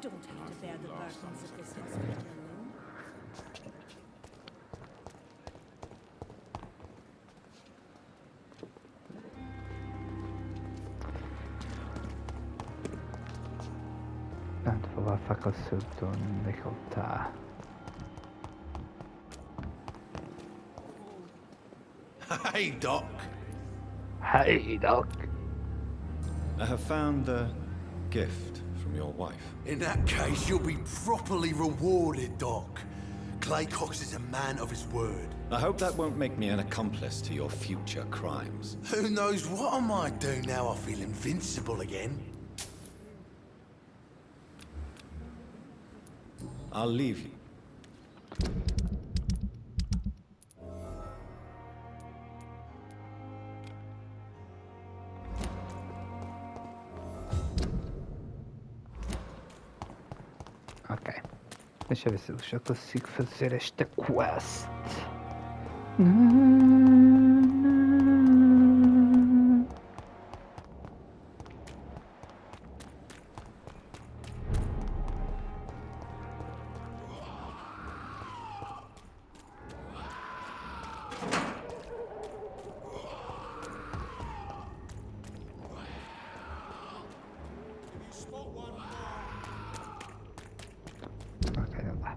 don't have to bear the burdens of this hospital alone. Tanto va facca sotto un decolleté. Hey, Doc. Hey, Doc. I have found the gift from your wife. In that case, you'll be properly rewarded, Doc. Clay Cox is a man of his word. I hope that won't make me an accomplice to your future crimes. Who knows what I might do now I feel invincible again? I'll leave you. Ok. Deixa eu ver se eu já consigo fazer esta quest. Ok, não dá.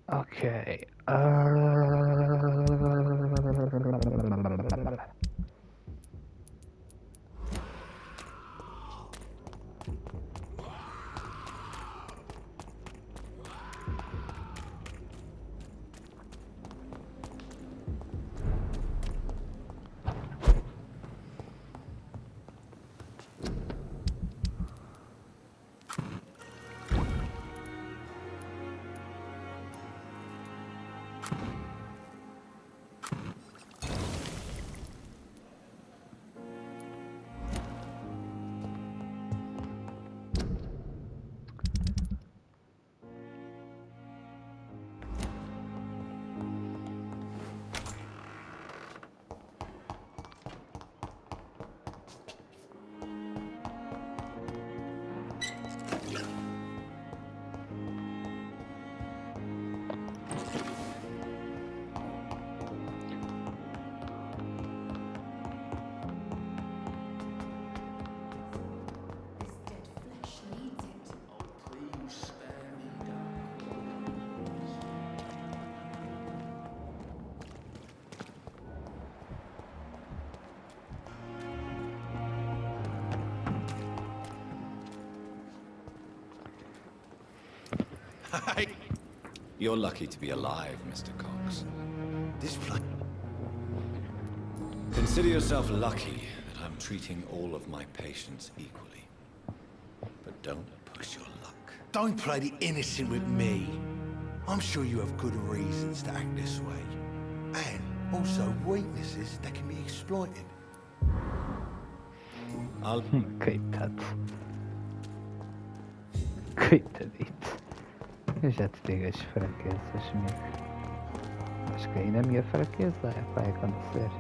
Ok. Hey! You're lucky to be alive, Mr. Cox. This place... Consider yourself lucky that I'm treating all of my patients equally. But don't push your luck. Don't play the innocent with me. I'm sure you have good reasons to act this way. And also weaknesses that can be exploited. I'll... Coitado. Coitadito. Eu já te digo as fraquezas, amigo. Acho que aí na minha fraqueza vai acontecer.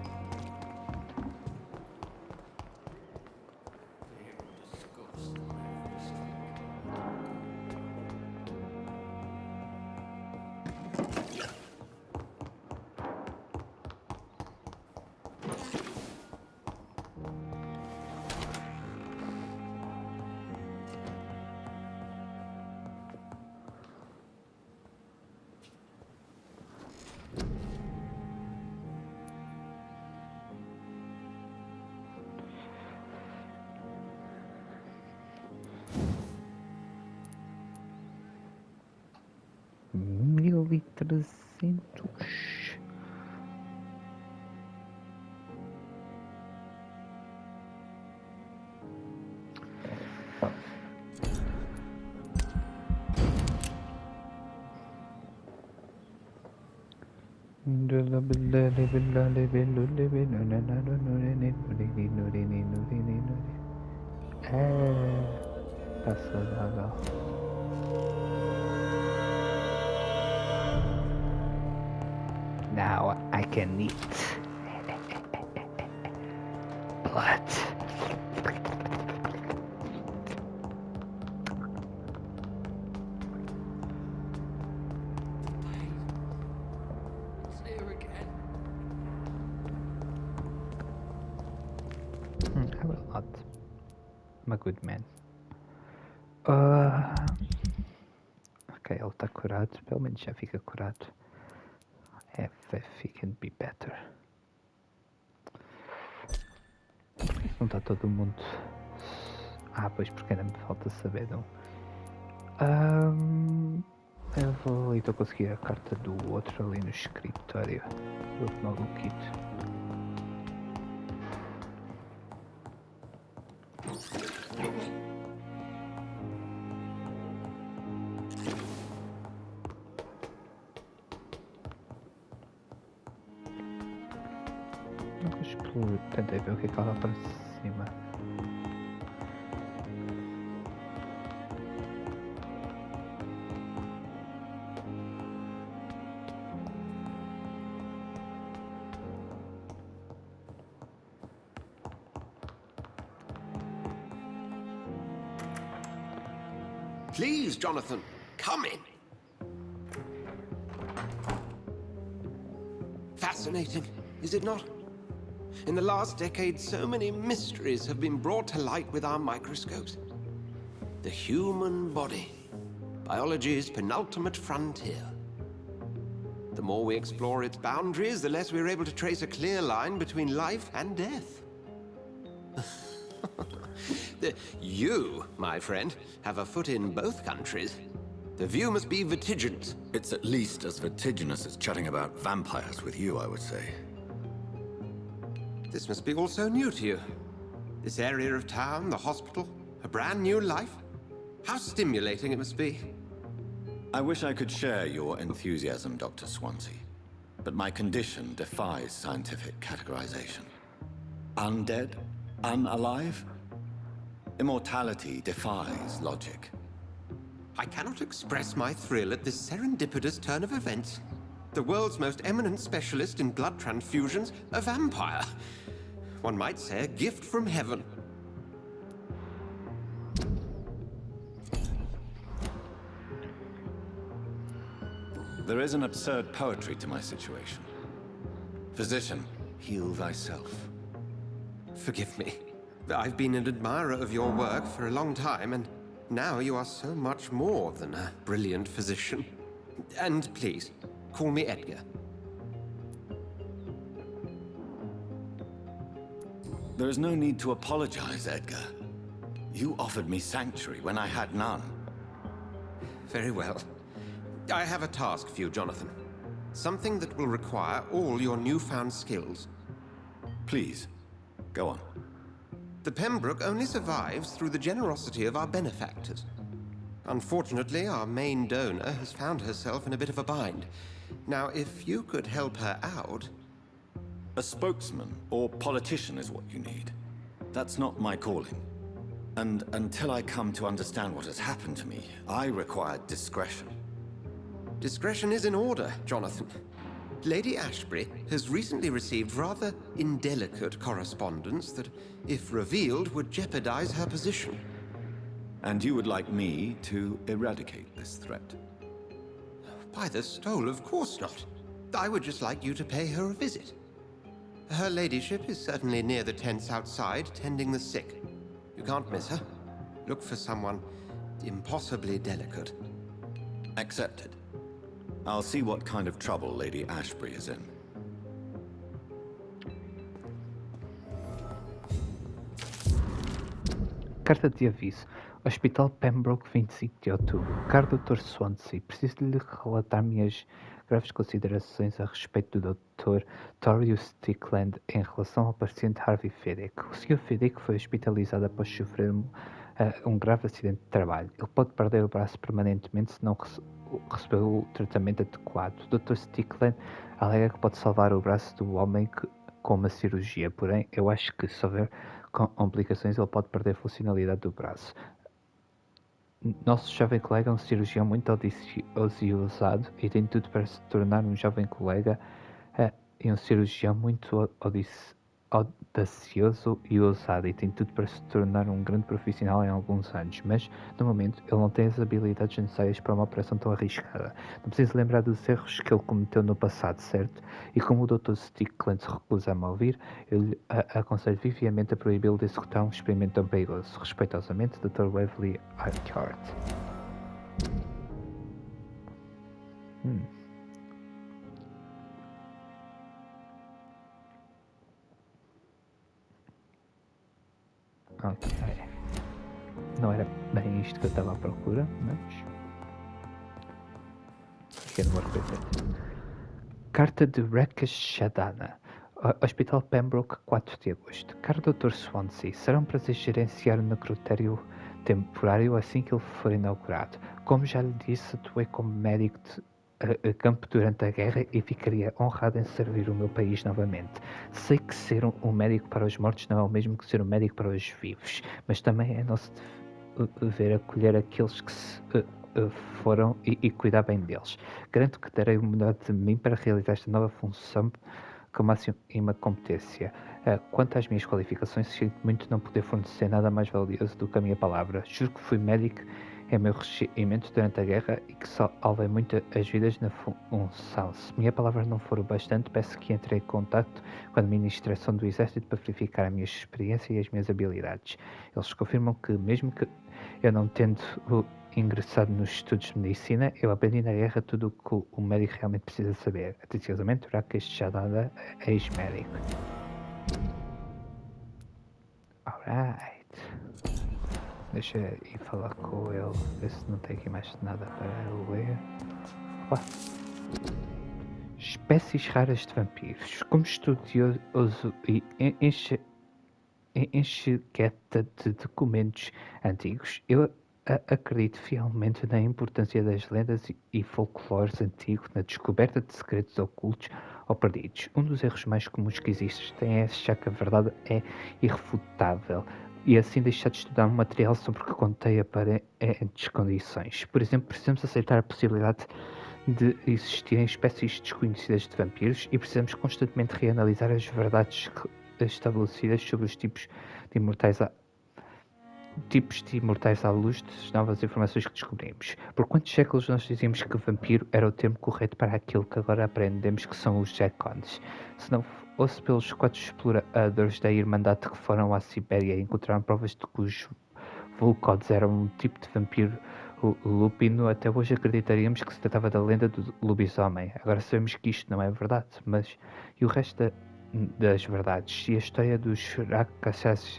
E 300. Está saudável. Now I can eat blood. It's here again. I will not. I'm a good man. Ok, ele está curado. Pelo menos já fica curado. If he can be better. Não está todo mundo. Pois porque ainda me falta saber de um. Eu vou. Estou a conseguir a carta do outro ali no escritório. Do outro maluquito. Acho que tentei ver o que é que ela para cima. Please, Jonathan, come in. Fascinating, is it not? In the last decade, so many mysteries have been brought to light with our microscopes. The human body, biology's penultimate frontier. The more we explore its boundaries, the less we're able to trace a clear line between life and death. You, my friend, have a foot in both countries. The view must be vertiginous. It's at least as vertiginous as chatting about vampires with you, I would say. This must be all so new to you. This area of town, the hospital, a brand new life. How stimulating it must be. I wish I could share your enthusiasm, Dr. Swansea. But my condition defies scientific categorization. Undead? Unalive? Immortality defies logic. I cannot express my thrill at this serendipitous turn of events. The world's most eminent specialist in blood transfusions, a vampire. One might say a gift from heaven. There is an absurd poetry to my situation. Physician, heal thyself. Forgive me. I've been an admirer of your work for a long time, and now you are so much more than a brilliant physician. And please, call me Edgar. There is no need to apologize, Edgar. You offered me sanctuary when I had none. Very well. I have a task for you, Jonathan. Something that will require all your newfound skills. Please, go on. The Pembroke only survives through the generosity of our benefactors. Unfortunately, our main donor has found herself in a bit of a bind. Now, if you could help her out... A spokesman or politician is what you need. That's not my calling. And until I come to understand what has happened to me, I require discretion. Discretion is in order, Jonathan. Lady Ashbury has recently received rather indelicate correspondence that, if revealed, would jeopardize her position. And you would like me to eradicate this threat? By the stole, of course not. I would just like you to pay her a visit. Her ladyship is certainly near the tents outside, tending the sick. You can't miss her. Look for someone impossibly delicate. Accepted. I'll see what kind of trouble Lady Ashbury is in. Carta de aviso. Hospital Pembroke, 25 de outubro. Caro Dr. Swansea, preciso de lhe relatar minhas graves considerações a respeito do Dr. Torius Stickland em relação ao paciente Harvey Fedek. O Sr. Fedek foi hospitalizado após sofrer um grave acidente de trabalho. Ele pode perder o braço permanentemente se não receber o tratamento adequado. O Dr. Stickland alega que pode salvar o braço do homem com uma cirurgia, porém, eu acho que se houver complicações ele pode perder a funcionalidade do braço. Nosso jovem colega é um cirurgião muito audacioso e ousado e tem tudo para se tornar um jovem colega e um cirurgião muito audacioso e ousado e tem tudo para se tornar um grande profissional em alguns anos, mas no momento ele não tem as habilidades necessárias para uma operação tão arriscada. Não preciso lembrar dos erros que ele cometeu no passado, certo? E como o Dr. Stickland se recusa a me ouvir, eu lhe aconselho viviamente a proibi-lo de executar um experimento tão perigoso. Respeitosamente, Dr. Waverly Archart. Ok. Não era bem isto que eu estava à procura, mas... Aqui não vou repetir. Carta de Rekha Shadana. Hospital Pembroke, 4 de agosto. Caro Dr. Swansea, será um prazer gerenciar o necrotério temporário assim que ele for inaugurado. Como já lhe disse, atuei como médico de campo durante a guerra e ficaria honrado em servir o meu país novamente. Sei que ser um médico para os mortos não é o mesmo que ser um médico para os vivos, mas também é nosso dever acolher aqueles que se foram e cuidar bem deles. Garanto que darei o melhor de mim para realizar esta nova função com máxima competência. Quanto às minhas qualificações, sinto muito não poder fornecer nada mais valioso do que a minha palavra. Juro que fui médico em meu regimento durante a guerra e que salvei muitas vidas na função. Se minha palavra não for o bastante, peço que entre em contato com a administração do Exército para verificar a minha experiência e as minhas habilidades. Eles confirmam que, mesmo que eu não tendo ingressado nos estudos de medicina, eu aprendi na guerra tudo o que o médico realmente precisa saber. Atenciosamente, Rakesh Shadada, ex-médico. Alright. Deixa eu ir falar com ele, ver se não tem aqui mais nada para ler. Opa. Espécies raras de vampiros. Como estudioso e enxergueta de documentos antigos, eu acredito fielmente na importância das lendas e folclores antigos na descoberta de segredos ocultos ou perdidos. Um dos erros mais comuns que existem é achar que a verdade é irrefutável e assim deixar de estudar um material sobre o que contém aparentes condições. Por exemplo, precisamos aceitar a possibilidade de existirem espécies desconhecidas de vampiros e precisamos constantemente reanalisar as verdades estabelecidas sobre os tipos de imortais à luz das novas informações que descobrimos. Por quantos séculos nós dizíamos que vampiro era o termo correto para aquilo que agora aprendemos que são os Jacons? Se não fosse pelos 4 exploradores da Irmandade que foram à Sibéria e encontraram provas de que os Vulcodes eram um tipo de vampiro lupino, até hoje acreditaríamos que se tratava da lenda do lobisomem. Agora sabemos que isto não é verdade, mas e o resto das verdades? E a história dos Rakshas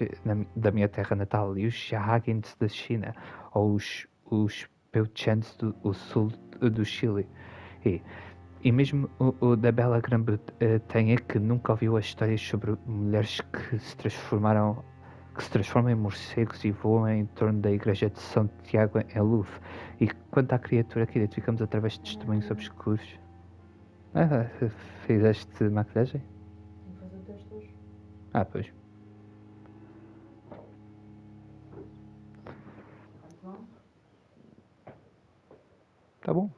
da minha terra natal e os Shahagins da China, ou os Peuchans do sul do Chile? E mesmo o da bela Grã-Bretanha, que nunca ouviu as histórias sobre mulheres que se transformam em morcegos e voam em torno da igreja de São Tiago em Louvre. E quanto à criatura que identificamos através de testemunhos obscuros. Fizeste maquilhagem? Vou fazer o teste hoje. Pois. Bom. Tá bom.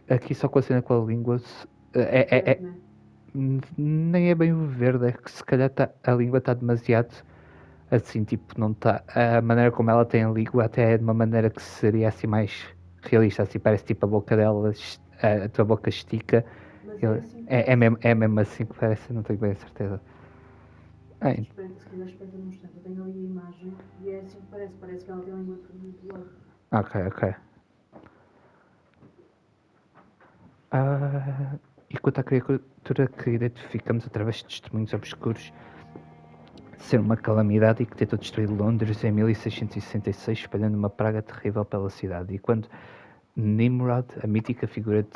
Aqui só com a cena com a língua nem é bem o verde, é que se calhar a língua está demasiado assim, tipo, não está. A maneira como ela tem a língua até é de uma maneira que seria assim mais realista, assim, parece tipo a boca dela, a tua boca estica. Mas assim é mesmo assim que parece, não tenho bem a certeza. se quiser espera num instante, eu tenho ali a imagem e é assim que parece que ela tem a língua do lado. Ok. E quanto à criatura que identificamos através de testemunhos obscuros, ser uma calamidade e que tentou destruir Londres em 1666, espalhando uma praga terrível pela cidade. E quando Nimrod, a mítica figura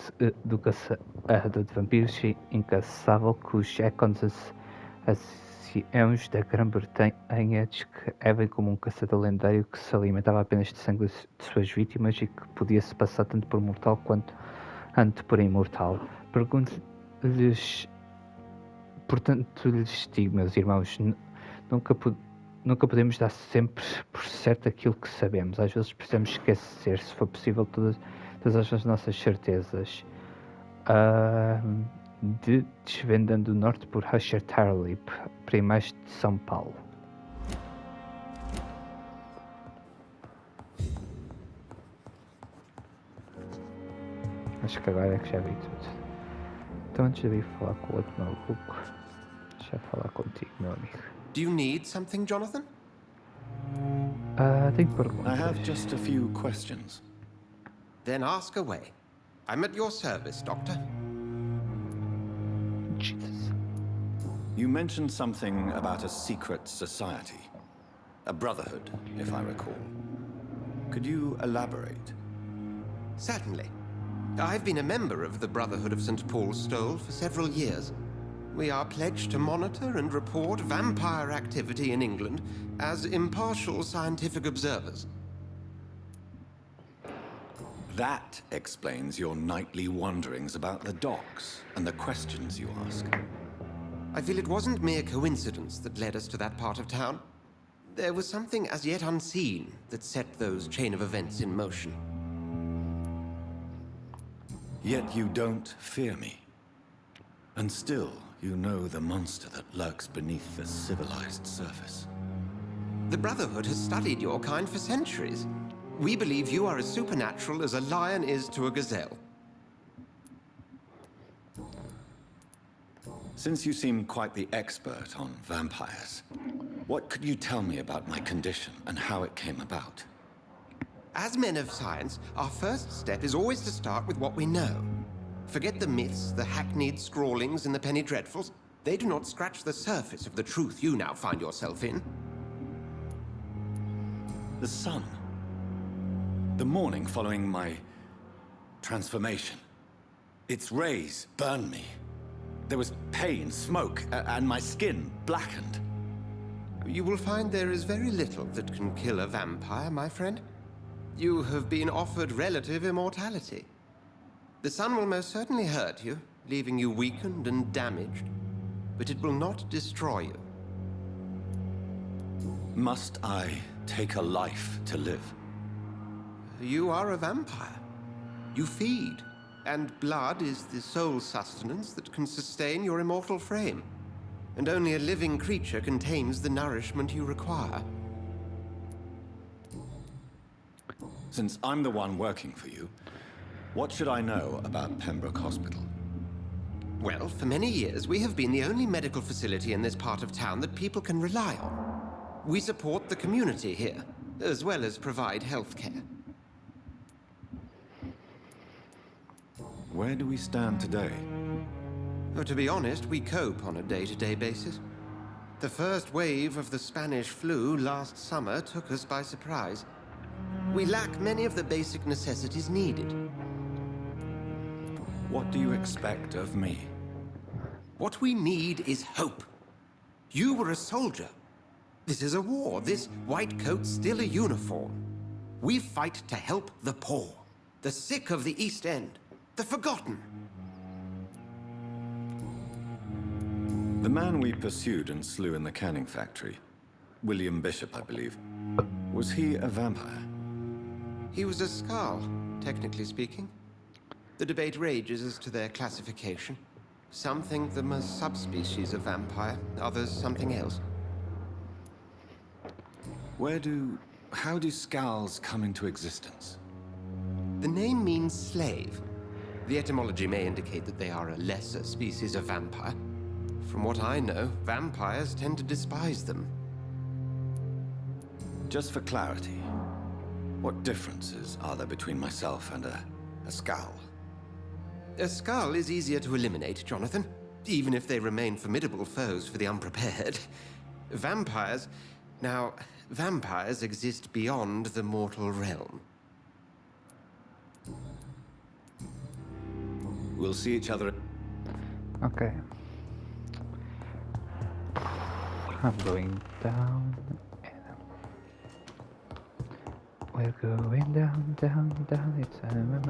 do caçador de vampiros incansável que os Jacons anciãos da Grã-Bretanha descrevem como um caçador lendário que se alimentava apenas de sangue de suas vítimas e que podia se passar tanto por mortal quanto por imortal. Pergunto-lhes Portanto, lhes digo, meus irmãos, nunca, nunca podemos dar sempre por certo aquilo que sabemos. Às vezes precisamos esquecer, se for possível, todas as nossas certezas. De desvendando o norte por Husher Tarley, para ir mais de São Paulo. Acho que agora é que já vi tudo. Então antes de eu ir falar com o outro maluco, deixa eu falar contigo, meu amigo. Do you need something, Jonathan? Tenho I perguntas. have just a few questions. Then ask away. I'm at your service, Doctor. Jesus. You mentioned something about a secret society. A brotherhood, if I recall. Could you elaborate? Certainly. I've been a member of the Brotherhood of St. Paul's Stole for several years. We are pledged to monitor and report vampire activity in England as impartial scientific observers. That explains your nightly wanderings about the docks and the questions you ask. I feel it wasn't mere coincidence that led us to that part of town. There was something as yet unseen that set those chain of events in motion. Yet you don't fear me. And still, you know the monster that lurks beneath the civilized surface. The Brotherhood has studied your kind for centuries. We believe you are as supernatural as a lion is to a gazelle. Since you seem quite the expert on vampires, what could you tell me about my condition and how it came about? As men of science, our first step is always to start with what we know. Forget the myths, the hackneyed scrawlings, and the penny dreadfuls. They do not scratch the surface of the truth you now find yourself in. The sun. The morning following my transformation. Its rays burned me. There was pain, smoke, and my skin blackened. You will find there is very little that can kill a vampire, my friend. You have been offered relative immortality. The sun will most certainly hurt you, leaving you weakened and damaged, but it will not destroy you. Must I take a life to live? You are a vampire. You feed, and blood is the sole sustenance that can sustain your immortal frame. And only a living creature contains the nourishment you require. Since I'm the one working for you, what should I know about Pembroke Hospital? Well, for many years, we have been the only medical facility in this part of town that people can rely on. We support the community here, as well as provide health care. Where do we stand today? Oh, to be honest, we cope on a day-to-day basis. The first wave of the Spanish flu last summer took us by surprise. We lack many of the basic necessities needed. What do you expect of me? What we need is hope. You were a soldier. This is a war. This white coat's still a uniform. We fight to help the poor, the sick of the East End, the forgotten. The man we pursued and slew in the canning factory, William Bishop, I believe, was he a vampire? He was a Skald, technically speaking. The debate rages as to their classification. Some think them a subspecies of vampire, others something else. How do Skulls come into existence? The name means slave. The etymology may indicate that they are a lesser species of vampire. From what I know, vampires tend to despise them. Just for clarity, what differences are there between myself and a Skull? A skull is easier to eliminate, Jonathan, even if they remain formidable foes for the unprepared. Vampires... Now, vampires exist beyond the mortal realm. We'll see each other. Okay. I'm going down. We're going down, down, down. It's a moment.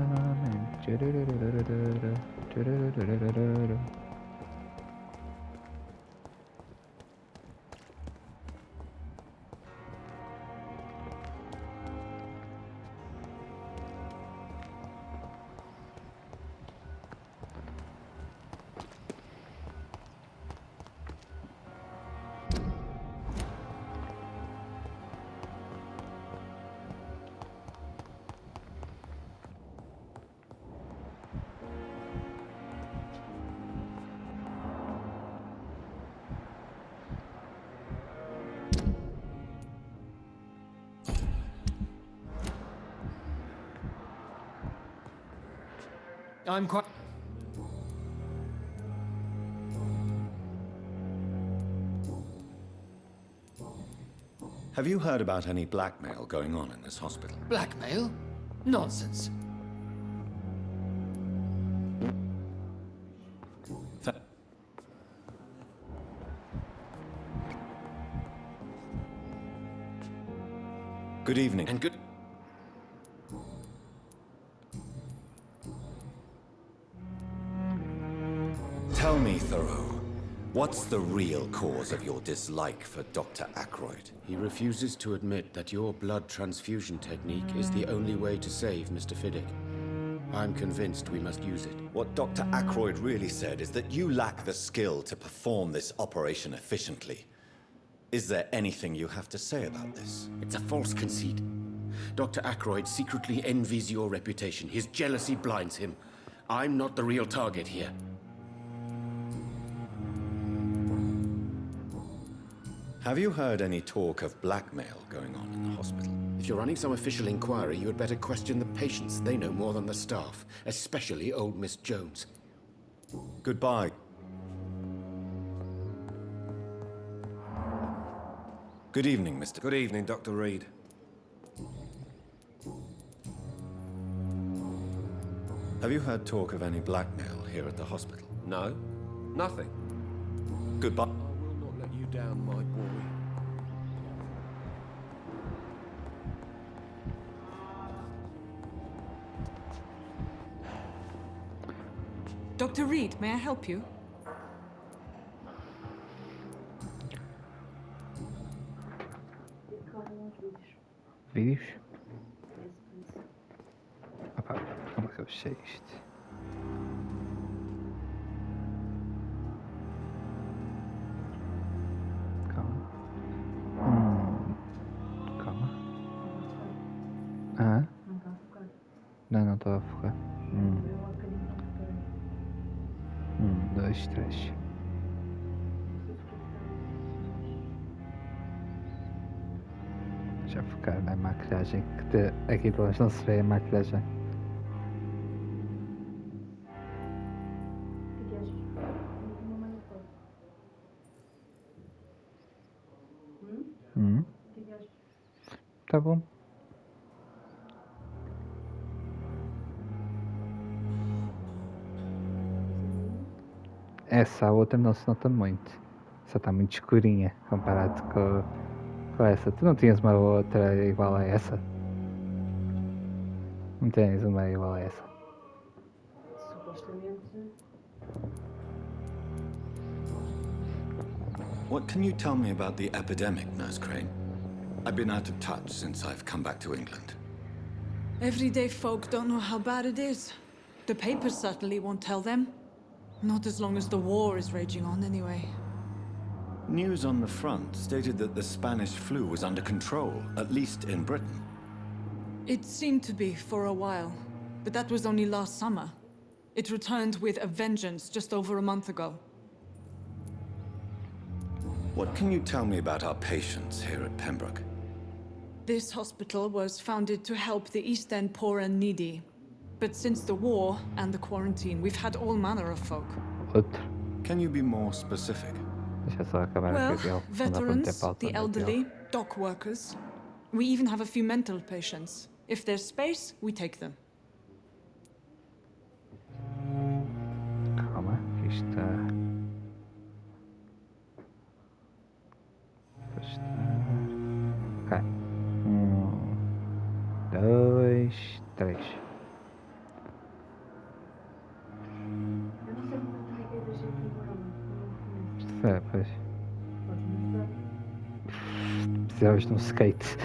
I'm quite... Have you heard about any blackmail going on in this hospital? Blackmail? Nonsense. Th- Good evening. And good... Tell me, Thoreau, what's the real cause of your dislike for Dr. Ackroyd? He refuses to admit that your blood transfusion technique is the only way to save Mr. Fiddick. I'm convinced we must use it. What Dr. Ackroyd really said is that you lack the skill to perform this operation efficiently. Is there anything you have to say about this? It's a false conceit. Dr. Ackroyd secretly envies your reputation. His jealousy blinds him. I'm not the real target here. Have you heard any talk of blackmail going on in the hospital? If you're running some official inquiry, you had better question the patients. They know more than the staff, especially old Miss Jones. Goodbye. Good evening, Mr. Good evening, Dr. Reed. Have you heard talk of any blackmail here at the hospital? No, nothing. Goodbye. I will not let you down, my boy. Dr. Reed, may I help you? Vídeos? Opa, como é que eu fechei isto? Calma. Calma. Ah? Não está a focar. Não estou a focar. Eu há bocadinho não foquei. 2, 3. Já focar na maquilhagem. Aqui de longe não se vê a maquilhagem. O que achas? Uma meia foto. O que achas? Tá bom. Essa outra não se nota muito. Só está muito escurinha comparado com essa. Tu não tinhas uma outra igual a essa? Não tens uma igual a essa? Supostamente. What can you tell me about the epidemic, Nurse Crane? I've been out of touch since I've come back to England. Everyday folk don't know how bad it is. The papers certainly won't tell them. Not as long as the war is raging on, anyway. News on the front stated that the Spanish flu was under control, at least in Britain. It seemed to be for a while, but that was only last summer. It returned with a vengeance just over a month ago. What can you tell me about our patients here at Pembroke? This hospital was founded to help the East End poor and needy. But since the war and the quarantine, we've had all manner of folk. Outro. Can you be more specific? Deixa só acabar Well, aqui dele. Não dá para meter veterans, pausa the no elderly, dele. dock workers. We even have a few mental patients. If there's space, we take them. Calma, aqui está. Ok. 2, 3. Eu não sei como é que eu deixei aqui com ela. Não conheço. Pois. Podes-me ajudar? Precisavas de um skate. Sei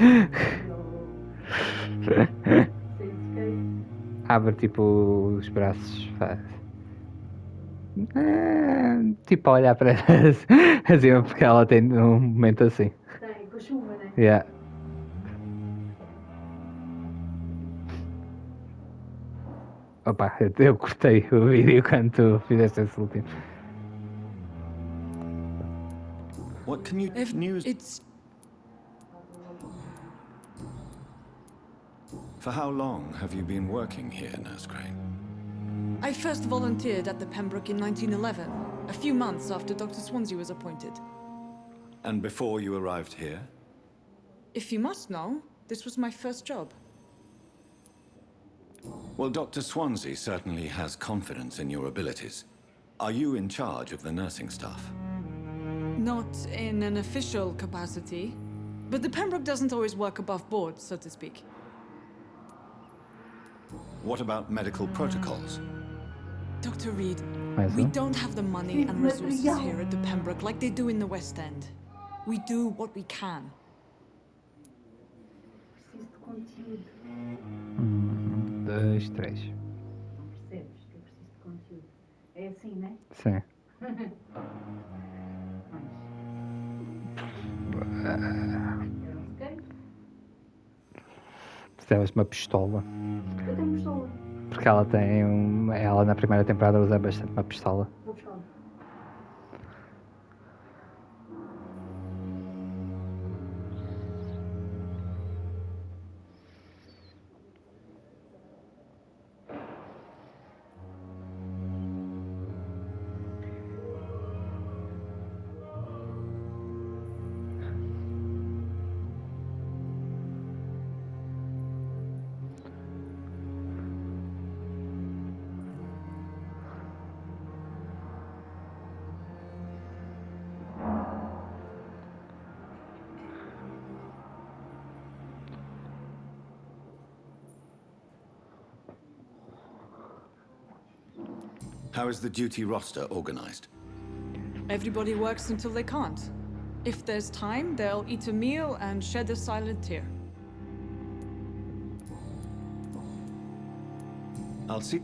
de skate. Abre tipo os braços. Faz. Tipo a olhar para assim, porque ela tem um momento assim. Tem, com a chuva, né? Yeah. Opa, eu cortei o vídeo quando tu fizeste esse último. What can you news? It's For how long have you been working here, Nurse Crane? I first volunteered at the Pembroke in 1911, a few months after Dr. Swansea was appointed. And before you arrived here? If you must know, this was my first job. Well, Dr. Swansea certainly has confidence in your abilities. Are you in charge of the nursing staff? Not in an official capacity, but the Pembroke doesn't always work above board, so to speak. What about medical protocols? Dr. Reed, Mais we um? don't have the money and resources here at the Pembroke like they do in the West End. We do what we can. Preciso de conteúdo. 2, 3. Não percebes que eu preciso de conteúdo. É assim, né? Sim. Ok? Precisavas de uma pistola. Eu tenho pistola. Porque ela tem ela na primeira temporada usa bastante uma pistola. Vou buscar. How is the duty roster organized? Everybody works until they can't. If there's time, they'll eat a meal and shed a silent tear. I'll see.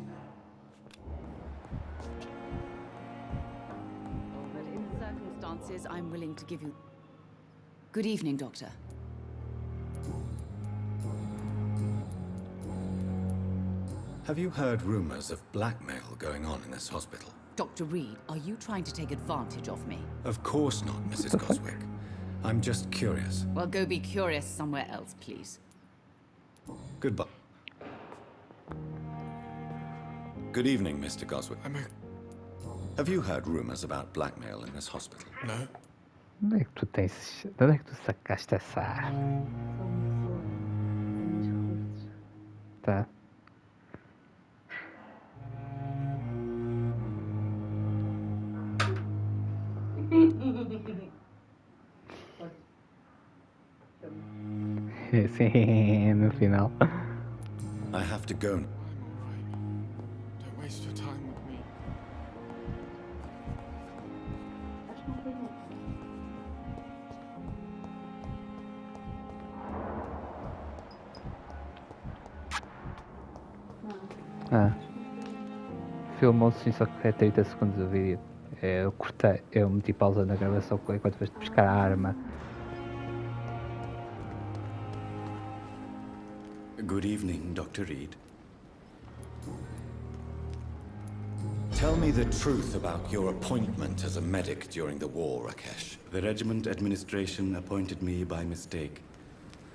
But in the circumstances, I'm willing to give you... Good evening, Doctor. Have you heard rumors of blackmail going on in this hospital? Dr. Reed, are you trying to take advantage of me? Of course not, Mrs. Goswick. I'm just curious. Well, go be curious somewhere else, please. Goodbye. Good evening, Mr. Goswick. Have you heard rumors about blackmail in this hospital? No. Onde é que tu tens. De onde é que tu sacaste essa ar? Sou uma pessoa com muitos recursos. Tá? Sim, no final. I have to go. I'm alright. Don't waste your time with me. Acho que não foi bom. Ah. Filmou-se sim, só que é 30 segundos o vídeo. Eu cortei, eu meti pausa na gravação enquanto foste buscar a arma. Good evening, Dr. Reed. Tell me the truth about your appointment as a medic during the war, Rakesh. The regiment administration appointed me by mistake.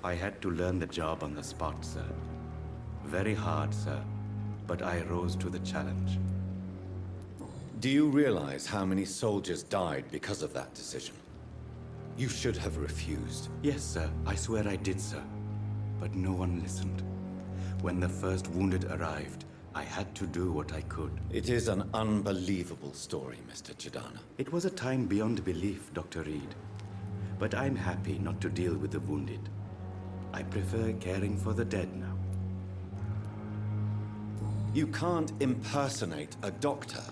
I had to learn the job on the spot, sir. Very hard, sir, but I rose to the challenge. Do you realize how many soldiers died because of that decision? You should have refused. Yes, sir, I swear I did, sir. But no one listened. When the first wounded arrived, I had to do what I could. It is an unbelievable story, Mr. Chidana. It was a time beyond belief, Dr. Reed. But I'm happy not to deal with the wounded. I prefer caring for the dead now. You can't impersonate a doctor.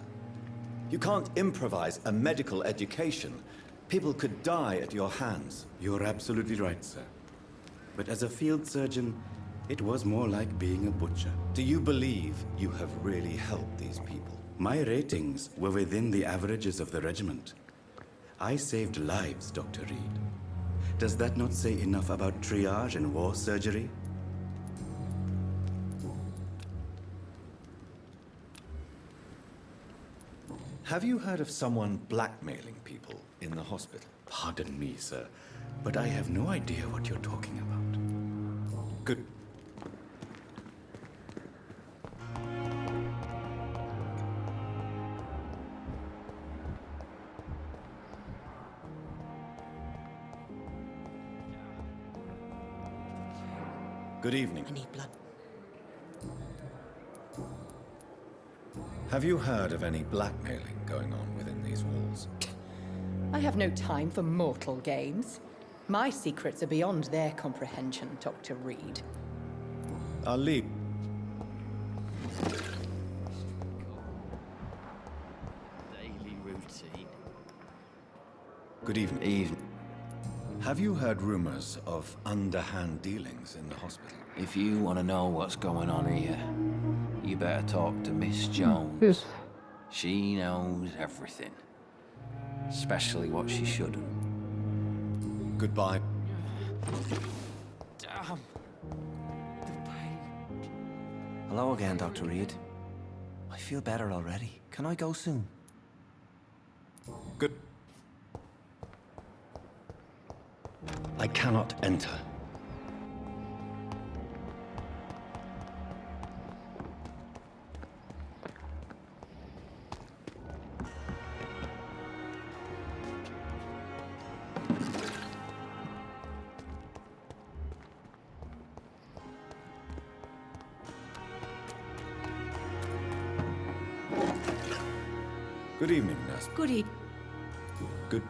You can't improvise a medical education. People could die at your hands. You're absolutely right, sir. But as a field surgeon, it was more like being a butcher. Do you believe you have really helped these people? My ratings were within the averages of the regiment. I saved lives, Dr. Reed. Does that not say enough about triage and war surgery? Have you heard of someone blackmailing people in the hospital? Pardon me, sir, but I have no idea what you're talking about. Good. Good evening. I need blood. Have you heard of any blackmailing going on within these walls? I have no time for mortal games. My secrets are beyond their comprehension, Dr. Reed. I'll leave. Daily routine. Good evening. Have you heard rumors of underhand dealings in the hospital? If you want to know what's going on here, you better talk to Miss Jones. Yes. She knows everything. Especially what she shouldn't. Goodbye. Damn. The pain. Hello again, Dr. Reed. I feel better already. Can I go soon? Good. I cannot enter. Good evening, nurse. Good evening. Good.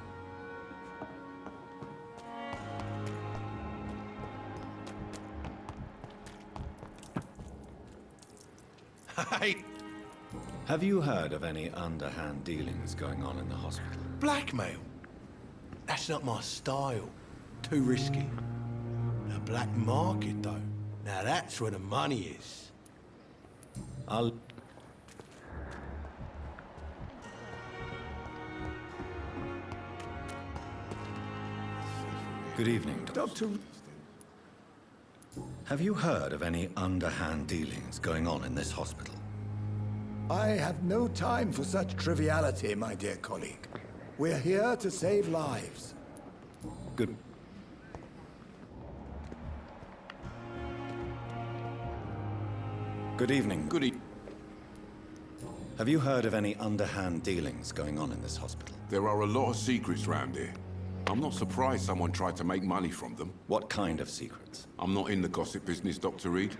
Hey, Have you heard of any underhand dealings going on in the hospital? blackmail? That's not my style. Too risky. The black market, though. Now that's where the money is. I'll... Good evening, Doctor. Have you heard of any underhand dealings going on in this hospital? I have no time for such triviality, my dear colleague. We're here to save lives. Good. Good evening. Good evening. Have you heard of any underhand dealings going on in this hospital? There are a lot of secrets round here. I'm not surprised someone tried to make money from them. What kind of secrets? I'm not in the gossip business, Dr. Reed.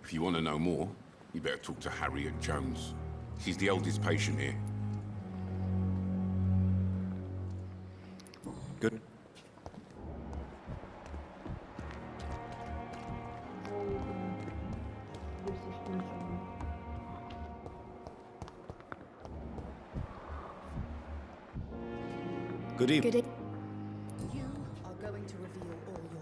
If you want to know more, you better talk to Harriet Jones. She's the oldest patient here. Good. Good evening. You are going to reveal all your...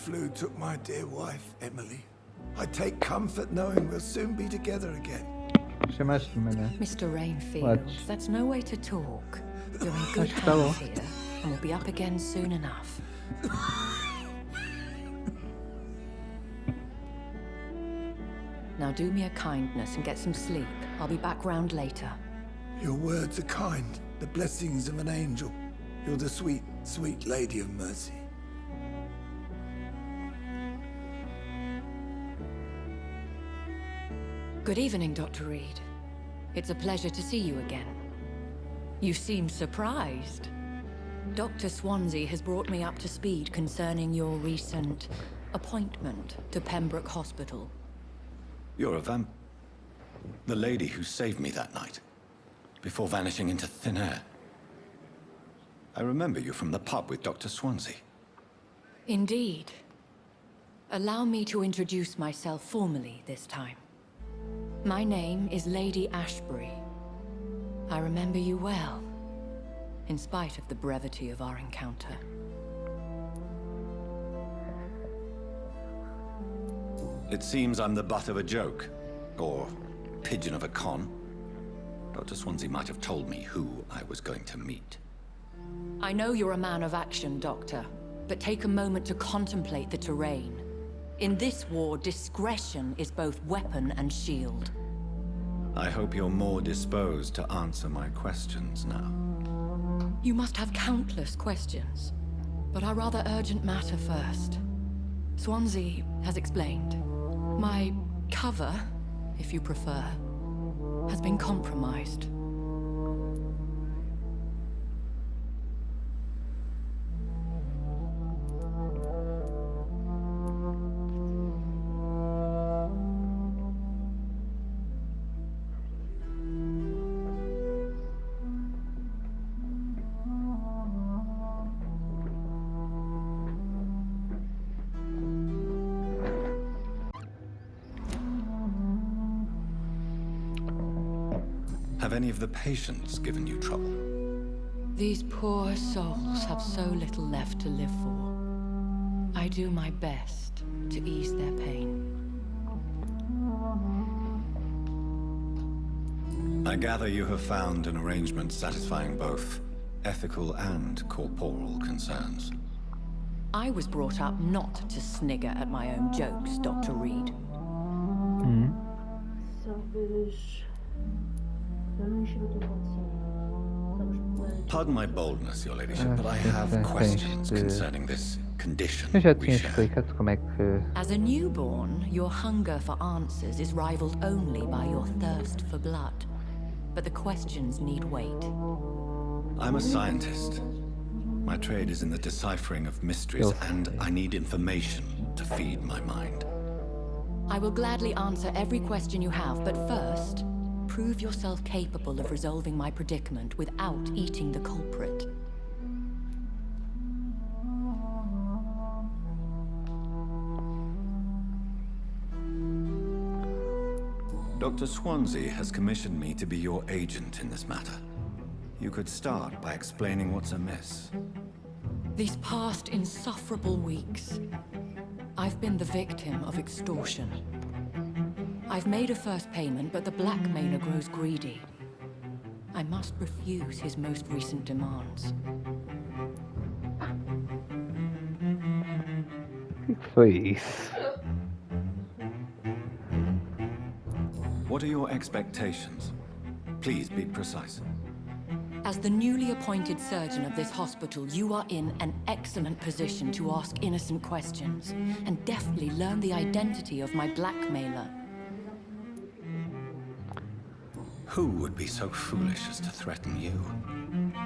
flu took my dear wife, Emily. I take comfort knowing we'll soon be together again. Chamaste-me, né? Mr. Rainfield, What? that's no way to talk. You're in good Acho que tá bom. hands here, and we'll be up again soon enough. Now do me a kindness and get some sleep. I'll be back round later. Your words are kind, the blessings of an angel. You're the sweet, sweet Lady of Mercy. Good evening, Dr. Reed. It's a pleasure to see you again. You seem surprised. Dr. Swansea has brought me up to speed concerning your recent appointment to Pembroke Hospital. You're a the lady who saved me that night, before vanishing into thin air. I remember you from the pub with Dr. Swansea. Indeed. Allow me to introduce myself formally this time. My name is Lady Ashbury. I remember you well, in spite of the brevity of our encounter. It seems I'm the butt of a joke, or pigeon of a con. Dr. Swansea might have told me who I was going to meet. I know you're a man of action, Doctor, but take a moment to contemplate the terrain. In this war, discretion is both weapon and shield. I hope you're more disposed to answer my questions now. You must have countless questions, but our rather urgent matter first. Swansea has explained. My cover, if you prefer, has been compromised. Have any of the patients given you trouble? These poor souls have so little left to live for. I do my best to ease their pain. I gather you have found an arrangement satisfying both ethical and corporal concerns. I was brought up not to snigger at my own jokes, Dr. Reed. Pardon my boldness, Your Ladyship, but I have questions concerning this condition Eu já we tinha share. explicado como é que... As a newborn, your hunger for answers is rivaled only by your thirst for blood. But the questions need wait. I'm a scientist. My trade is in the deciphering of mysteries, and I need information to feed my mind. I will gladly answer every question you have, but first, prove yourself capable of resolving my predicament without eating the culprit. Dr. Swansea has commissioned me to be your agent in this matter. You could start by explaining what's amiss. These past insufferable weeks, I've been the victim of extortion. I've made a first payment, but the blackmailer grows greedy. I must refuse his most recent demands. O que foi isso? What are your expectations? Please be precise. As the newly appointed surgeon of this hospital, you are in an excellent position to ask innocent questions and deftly learn the identity of my blackmailer. Who would be so foolish as to threaten you?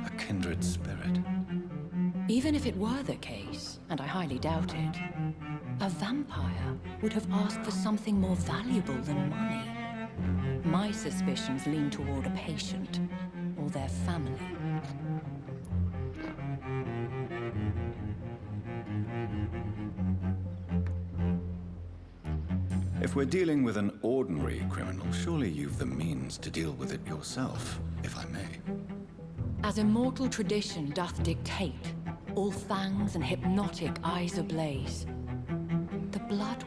A kindred spirit. Even if it were the case, and I highly doubt it, a vampire would have asked for something more valuable than money. My suspicions lean toward a patient or their family. If we're dealing with an ordinary criminal, surely you've the means to deal with it yourself, if I may. As immortal tradition doth dictate, all fangs and hypnotic eyes ablaze,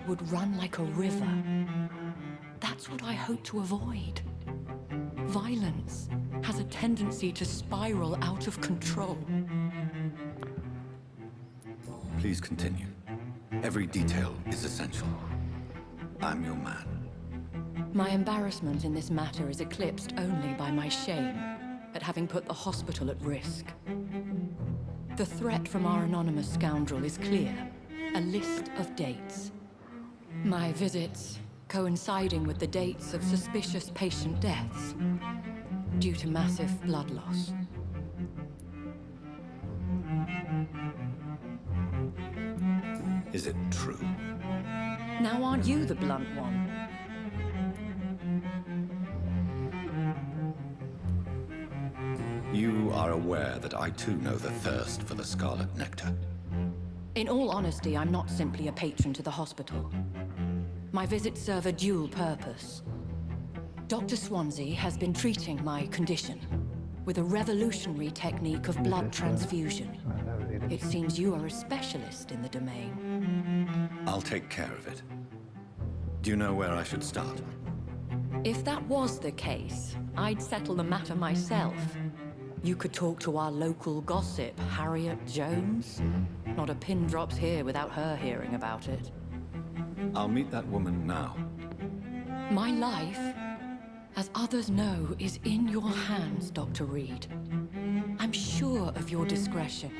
would run like a river. That's what I hope to avoid. Violence has a tendency to spiral out of control. Please continue. Every detail is essential. I'm your man. My embarrassment in this matter is eclipsed only by my shame at having put the hospital at risk. The threat from our anonymous scoundrel is clear. A list of dates. My visits coinciding with the dates of suspicious patient deaths due to massive blood loss. Is it true? Now aren't you the blunt one? You are aware that I too know the thirst for the scarlet nectar. In all honesty, I'm not simply a patron to the hospital. My visits serve a dual purpose. Dr. Swansea has been treating my condition with a revolutionary technique of blood transfusion. It seems you are a specialist in the domain. I'll take care of it. Do you know where I should start? If that was the case, I'd settle the matter myself. You could talk to our local gossip, Harriet Jones. Not a pin drops here without her hearing about it. I'll meet that woman now. My life, as others know, is in your hands, Dr. Reed. I'm sure of your discretion,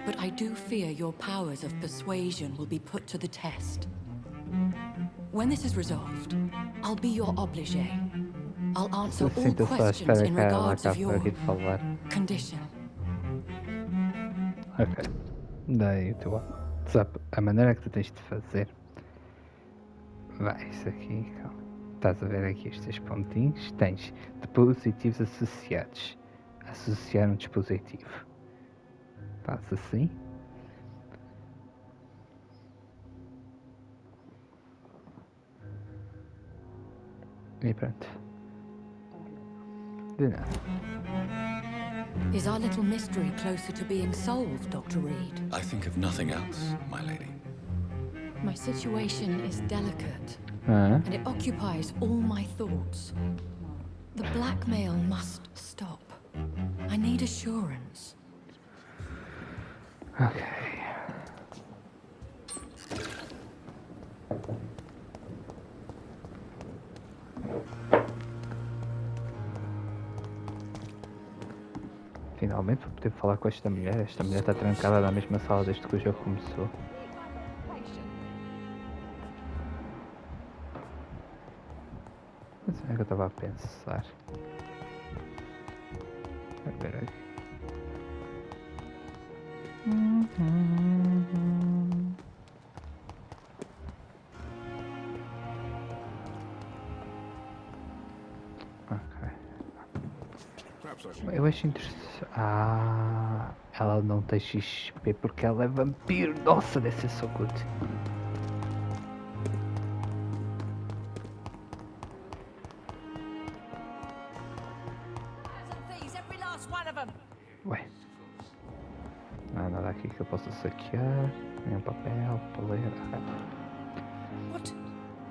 but I do fear your powers of persuasion will be put to the test. When this is resolved, I'll be your obligé. I'll answer all questions in regards of your condition. Ok. Daí tu sabe a maneira que tu tens de fazer. Vai, isso aqui, calma. Estás a ver aqui estes pontinhos? Tens dispositivos associados. Associar um dispositivo. Faz assim. E pronto. De nada. Is our little mystery closer to being solved, Dr. Reed? I think of nothing else, my lady. My situation is delicate, and it occupies all my thoughts. The blackmail must stop. I need assurance. Okay. Finalmente vou poder falar com esta mulher. Esta mulher está trancada na mesma sala desde que o jogo começou. Mas é que eu estava a pensar. Espera aí. Eu acho interessante. Ah, ela não tem XP porque ela é vampiro. Nossa, deve ser so good. Ué. Não há nada aqui que eu possa saquear. Nem um papel para ler.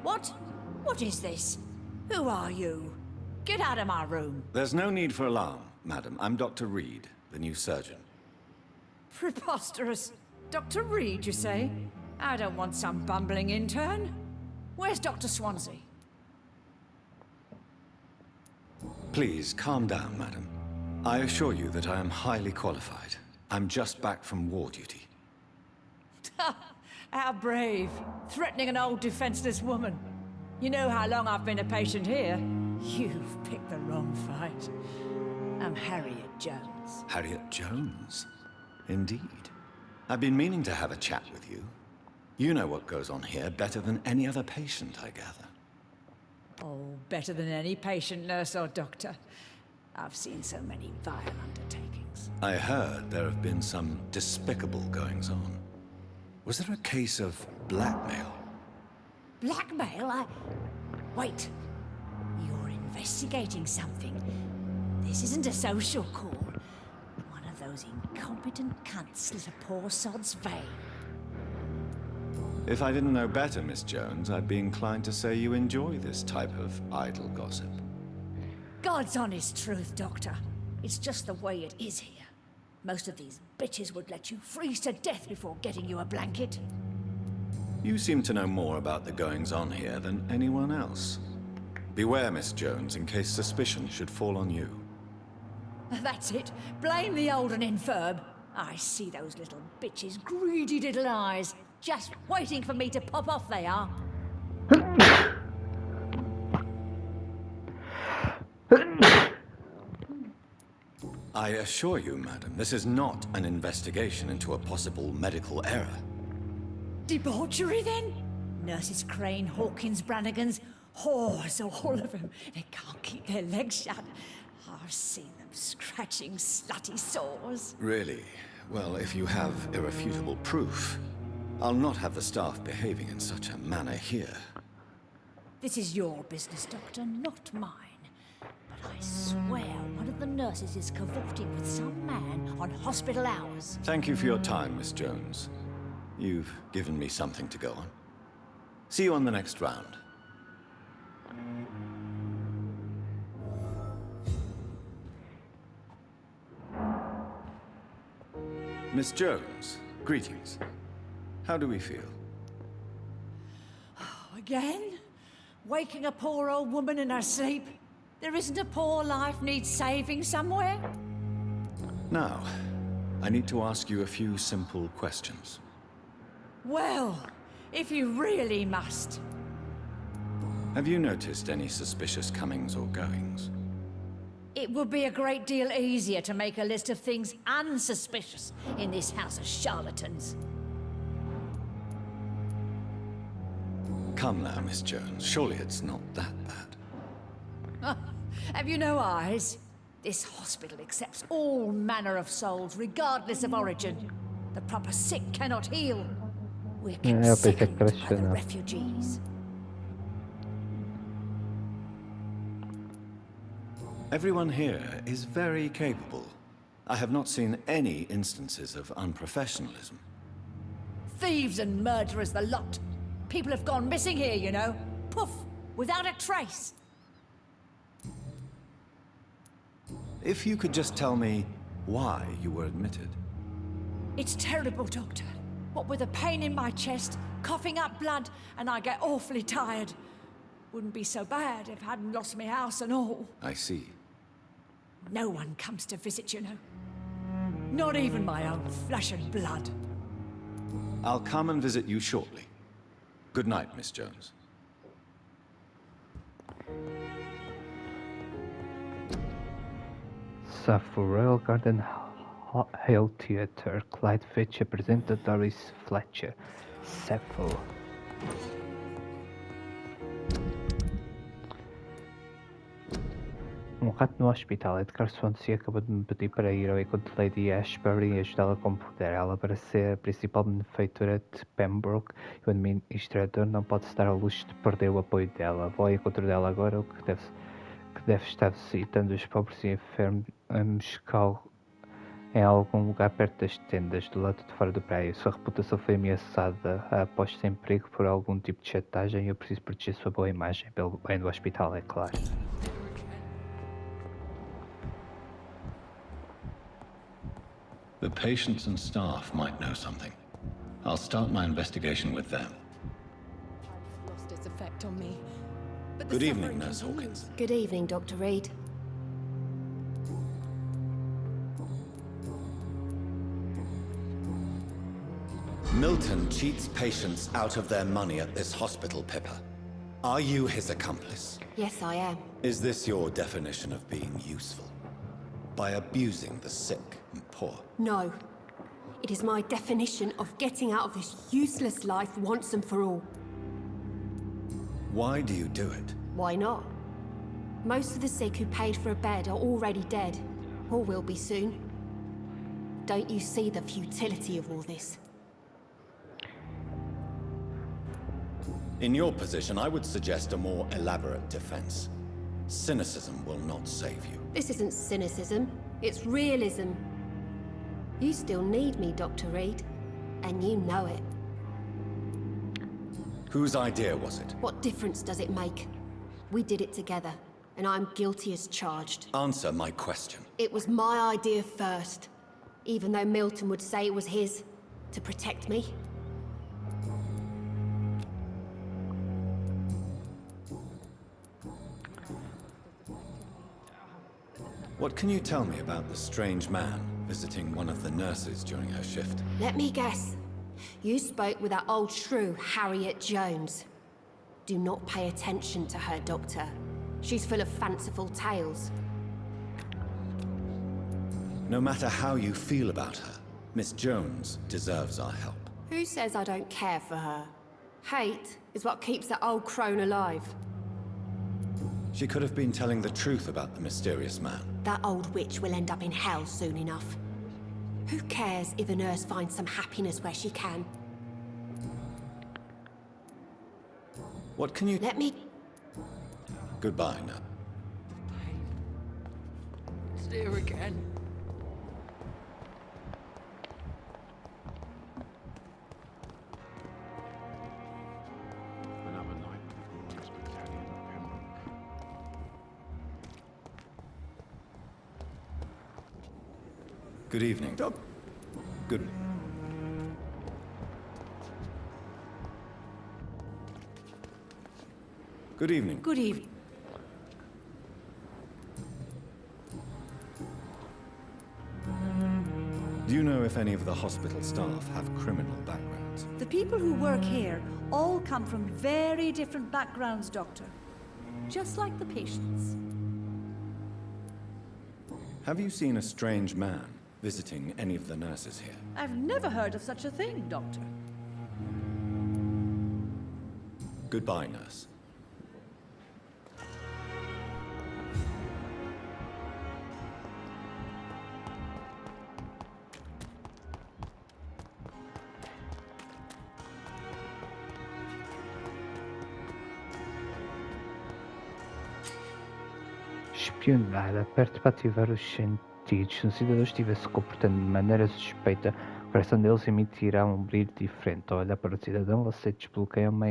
What is this? Who are you? Get out of my room. There's no need for alarm, madam. I'm Dr. Reed, the new surgeon. Preposterous. Dr. Reed, you say? I don't want some bumbling intern. Where's Dr. Swansea? Please, calm down, madam. I assure you that I am highly qualified. I'm just back from war duty. How brave. Threatening an old defenseless woman. You know how long I've been a patient here? You've picked the wrong fight. I'm Harriet Jones. Harriet Jones? Indeed. I've been meaning to have a chat with you. You know what goes on here better than any other patient, I gather. Oh, better than any patient, nurse or doctor. I've seen so many vile undertakings. I heard there have been some despicable goings-on. Was there a case of blackmail? Blackmail? Wait. You're investigating something. This isn't a social call. One of those incompetent cunts slit a poor sod's vein. If I didn't know better, Miss Jones, I'd be inclined to say you enjoy this type of idle gossip. God's honest truth, Doctor. It's just the way it is here. Most of these bitches would let you freeze to death before getting you a blanket. You seem to know more about the goings-on here than anyone else. Beware, Miss Jones, in case suspicion should fall on you. That's it. Blame the old and infirm. I see those little bitches' greedy little eyes. Just waiting for me to pop off, they are. I assure you, madam, this is not an investigation into a possible medical error. Debauchery, then? Nurses Crane, Hawkins, Brannigans, whores, all of them. They can't keep their legs shut. I've seen them scratching slutty sores. Really? Well, if you have irrefutable proof, I'll not have the staff behaving in such a manner here. This is your business, Doctor, not mine. But I swear one of the nurses is cavorting with some man on hospital hours. Thank you for your time, Miss Jones. You've given me something to go on. See you on the next round. Miss Jones, greetings. How do we feel? Again? Waking a poor old woman in her sleep? There isn't a poor life needs saving somewhere? Now, I need to ask you a few simple questions. Well, if you really must. Have you noticed any suspicious comings or goings? It would be a great deal easier to make a list of things unsuspicious in this house of charlatans. Come now, Miss Jones. Surely it's not that bad. Have you no eyes? This hospital accepts all manner of souls, regardless of origin. The proper sick cannot heal. We're kept second by the refugees. Everyone here is very capable. I have not seen any instances of unprofessionalism. Thieves and murderers, the lot. People have gone missing here, you know. Poof, without a trace. If you could just tell me why you were admitted. It's terrible, Doctor. What with a pain in my chest, coughing up blood, and I get awfully tired. Wouldn't be so bad if I hadn't lost my house and all. I see. No one comes to visit, you know. Not even my own flesh and blood. I'll come and visit you shortly. Good night, Miss Jones. Sappho Royal Garden Hale Theatre. Clyde Fitch apresenta Doris Fletcher. Sappho. Rato no hospital, Edgar Swansea acabou de me pedir para ir ao encontro de Lady Ashbury e ajudá-la como puder. Ela, para ser a principal benefeitora de Pembroke e o administrador, não pode se dar ao luxo de perder o apoio dela. Vou ao encontro dela agora, o que deve estar visitando os pobres e enfermos em algum lugar perto das tendas, do lado de fora do prédio. Sua reputação foi ameaçada, a aposta em perigo por algum tipo de chantagem e eu preciso proteger sua boa imagem, pelo bem do hospital, é claro. The patients and staff might know something. I'll start my investigation with them. Lost its effect on me. But Good evening, Nurse Hawkins. Good evening, Dr. Reed. Milton cheats patients out of their money at this hospital, Pippa. Are you his accomplice? Yes, I am. Is this your definition of being useful? By abusing the sick and poor? No. It is my definition of getting out of this useless life once and for all. Why do you do it? Why not? Most of the sick who paid for a bed are already dead, or will be soon. Don't you see the futility of all this? In your position, I would suggest a more elaborate defense. Cynicism will not save you. This isn't cynicism, it's realism. You still need me, Dr. Reed, and you know it. Whose idea was it? What difference does it make? We did it together, and I'm guilty as charged. Answer my question. It was my idea first, even though Milton would say it was his, to protect me. What can you tell me about the strange man visiting one of the nurses during her shift? Let me guess. You spoke with that old shrew, Harriet Jones. Do not pay attention to her, Doctor. She's full of fanciful tales. No matter how you feel about her, Miss Jones deserves our help. Who says I don't care for her? Hate is what keeps that old crone alive. She could have been telling the truth about the mysterious man. That old witch will end up in hell soon enough. Who cares if a nurse finds some happiness where she can? What can you... Let me... Goodbye, now. It's here again. Another night before next battalion of Pembroke. Good evening. Good... Good evening. Good evening. Do you know if any of the hospital staff have criminal backgrounds? The people who work here all come from very different backgrounds, Doctor. Just like the patients. Have you seen a strange man visiting any of the nurses here? I've never heard of such a thing, Doctor. Goodbye, nurse. Espionada perto para ativar os sentidos. Se um cidadão estivesse se comportando de maneira suspeita, o coração deles emitirá um brilho diferente. Ao olhar para o cidadão, você desbloqueia uma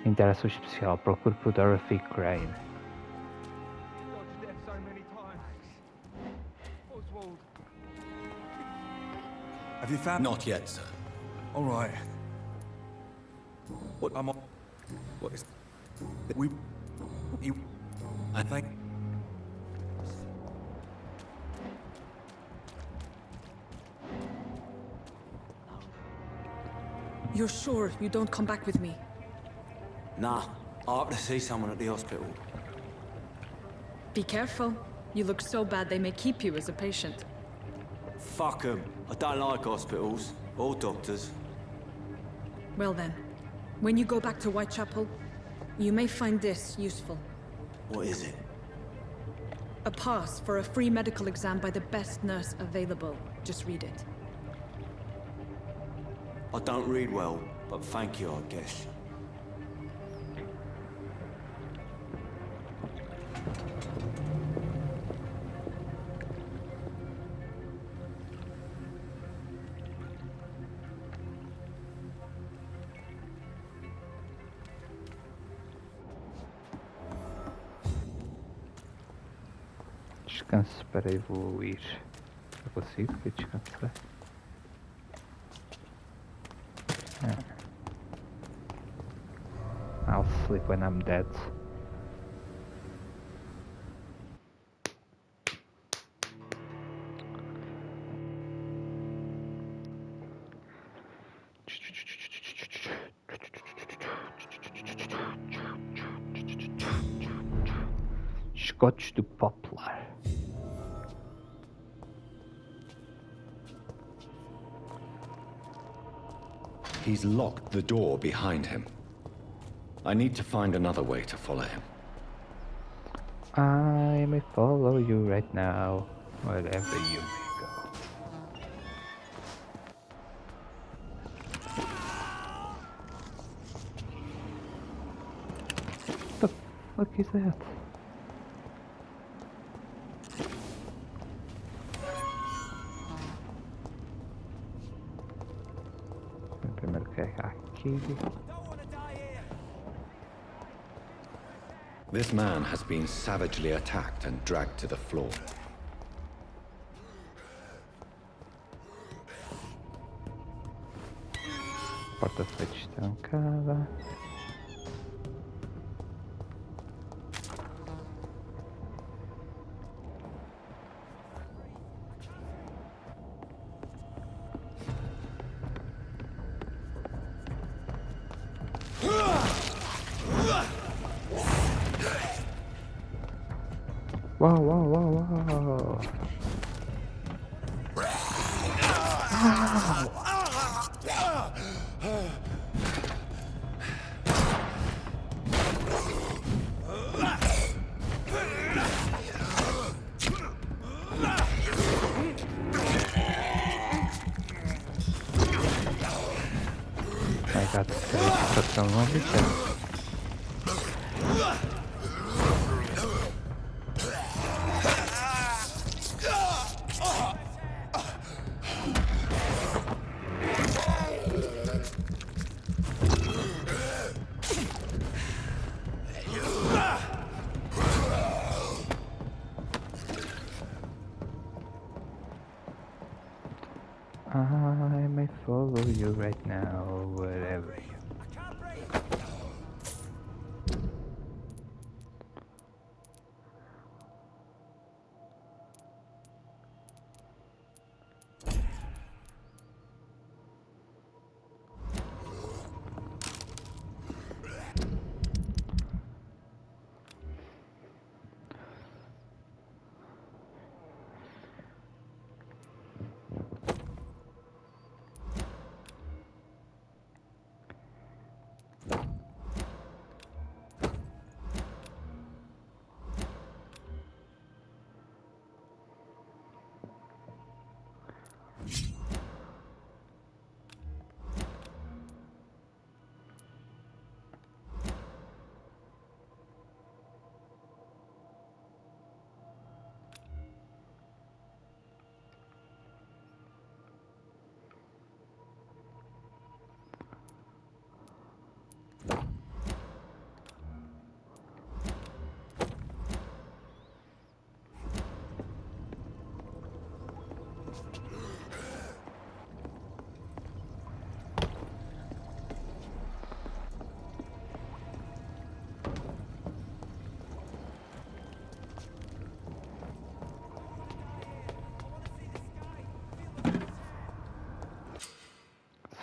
interação especial. Procure por Dorothy Crane. Have you found... Not yet, sir. All right. What... I'm on... What is... We... You... I think... You're sure you don't come back with me? Nah, I have to see someone at the hospital. Be careful. You look so bad they may keep you as a patient. Fuck 'em. I don't like hospitals. Or doctors. Well then, when you go back to Whitechapel, you may find this useful. What is it? A pass for a free medical exam by the best nurse available. Just read it. I don't read well, but thank you, I guess. Descanse para evoluir. Eu consigo descansar? I'll sleep when I'm dead. Scotch do Poplar. He's locked the door behind him. I need to find another way to follow him. I may follow you right now, wherever you may go. What is that? Vou primeiro carregar aqui. This man has been savagely attacked and dragged to the floor. Porta foi destrancada. Uau, uau, uau, uau. My god, to tão longe, cara. I may follow you right now, wherever you.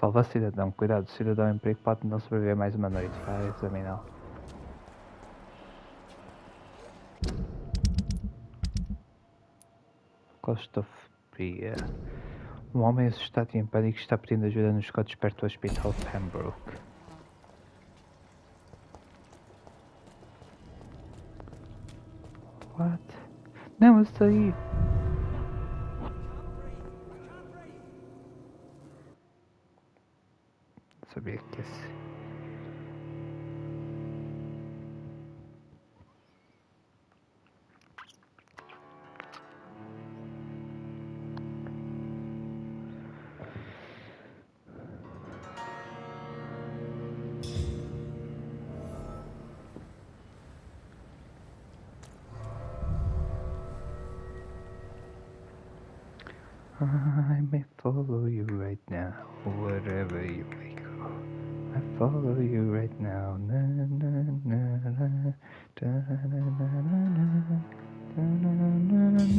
Salva cidadão, cuidado, cidadão em perigo pode não sobreviver mais uma noite, vai examiná-lo. Claustrofobia. Um homem assustado e em pânico está pedindo ajuda nos esgotos perto do Hospital Pembroke. What? Não, eu saí. Sabia que esse... I may follow you right now, wherever you may go. I follow you right now. Na, na, na, na, da, na, na, na, na, da, na, na, na, na.